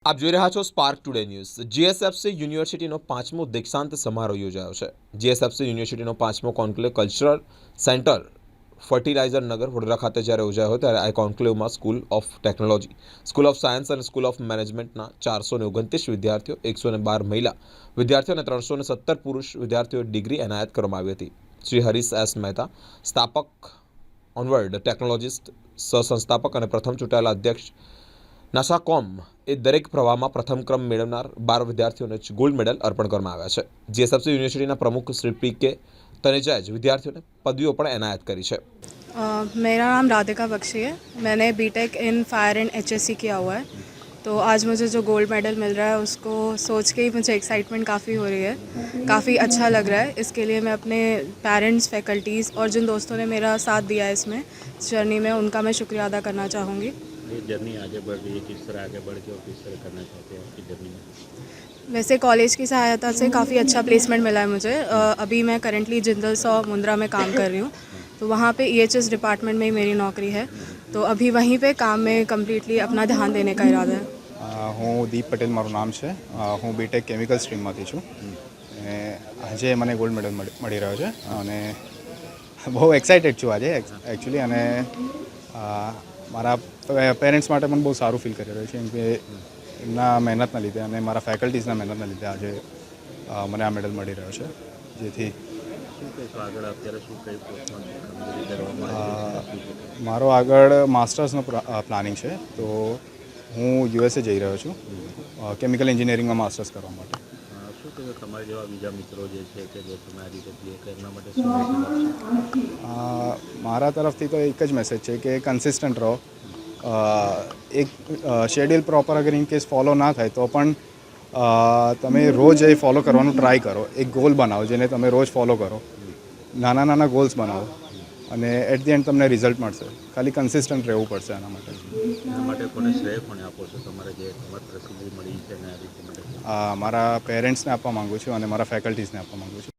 આપ જોઈ રહ્યા છો સ્પાર્ક ટુડે ન્યૂઝ। જીએસએફસી યુનિવર્સિટીનો 5મો દીક્ષાંત સમારોહ યોજાયો છે। જીએસએફસી યુનિવર્સિટીનો 5મો conclave cultural centre fertilizer Nagar Vadodara ખાતે જ્યારે યોજાયો ત્યારે આ કોન્ક્લેવમાં school of technology, school of science અને સ્કૂલ ઓફ મેનેજમેન્ટના 429 વિદ્યાર્થીઓ, 112 મહિલા વિદ્યાર્થીઓ અને 317 પુરુષ વિદ્યાર્થીઓએ ડિગ્રી એનાયત કરવામાં આવી હતી। શ્રી હરીશ એસ મહેતા, સ્થાપક ઓનવર્ડ ટેકનોલોજીસ્ટ, સહસંસ્થાપક અને પ્રથમ ચૂંટાયેલા અધ્યક્ષ નાસાકોમ એ દરેક પ્રવાહમાં પ્રથમ ક્રમ મેળવનાર 12 વિદ્યાર્થીઓને ગોલ્ડ મેડલ અર્પણ કરવામાં આવ્યા છે। જીએસએફસી યુનિવર્સિટીના પ્રમુખ શ્રી પી.કે. તનેજાએ વિદ્યાર્થીઓને પદવીઓ પણ એનાયત કરી છે। मेरा नाम राधिका बख्शी है। मैंने BTech in fire and HSC किया हुआ है। तो आज मुझे जो गोल्ड मेडल मिल रहा है उसको सोच के ही मुझे एक्साइटमेंट काफ़ी हो रही है, काफ़ी अच्छा लग रहा है। इसके लिए मैं अपने पेरेंट्स, फैकल्टीज़ और जिन दोस्तों ने मेरा साथ दिया है इसमें इस जर्नी में, उनका मैं शुक्रिया अदा करना चाहूँगी। ये जर्नी आगे बढ़ रही है, किस तरह आगे बढ़ के और किस तरह करना चाहते हैं आपकी जर्नी में? वैसे कॉलेज की सहायता से काफ़ी अच्छा प्लेसमेंट मिला है मुझे। अभी मैं करंटली जिंदल 100 मुंद्रा में काम कर रही हूँ। तो वहाँ पे ईएचएस डिपार्टमेंट में ही मेरी नौकरी है। तो अभी वहीं पे काम में कम्प्लीटली अपना ध्यान देने का इरादा है। હું દીપ પટેલ મારું નામ છે। હું બીટેક કેમિકલ સ્ટ્રીમમાંથી છું અને આજે મને ગોલ્ડ મેડલ મળી રહ્યો છે અને બહુ એક્સાઇટેડ છું આજે એકચ્યુઅલી। અને મારા પેરેન્ટ્સ માટે પણ બહુ સારું ફીલ કરી રહ્યું છે, કેમ કે એમના મહેનતના લીધે અને મારા ફેકલ્ટીઝના મહેનતના લીધે આજે મને આ મેડલ મળી રહ્યો છે। જેથી મારો આગળ માસ્ટર્સનો પ્લાનિંગ છે। તો હું યુએસએ જઈ રહ્યો છું કેમિકલ એન્જિનિયરિંગમાં માસ્ટર્સ કરવા માટે। શું કહેવાય તમારા જેવા બીજા મિત્રો જે છે કે જે તમે આ રીતે એમના માટે શું મેસેજ આપશો? મારા તરફથી તો એક જ મેસેજ છે કે કન્સિસ્ટન્ટ રહો। એક શેડ્યુલ પ્રોપર અગર ઇન કેસ ફોલો ના થાય તો પણ તમે રોજ એ ફોલો કરવાનું ટ્રાય કરો। એક ગોલ બનાવો જેને તમે રોજ ફોલો કરો, નાના નાના ગોલ્સ બનાવો અને એટ ધી એન્ડ તમને રિઝલ્ટ મળશે। ખાલી કન્સિસ્ટન્ટ રહેવું પડશે આના માટે। એના માટે કોને શ્રેય કોને આપો છો તમારે જે તમારે પ્રસિદ્ધિ મળી છે ને આ રીતે માટે? મારા પેરેન્ટ્સને આપવા માગું છું અને મારા ફેકલ્ટીઝને આપવા માગું છું।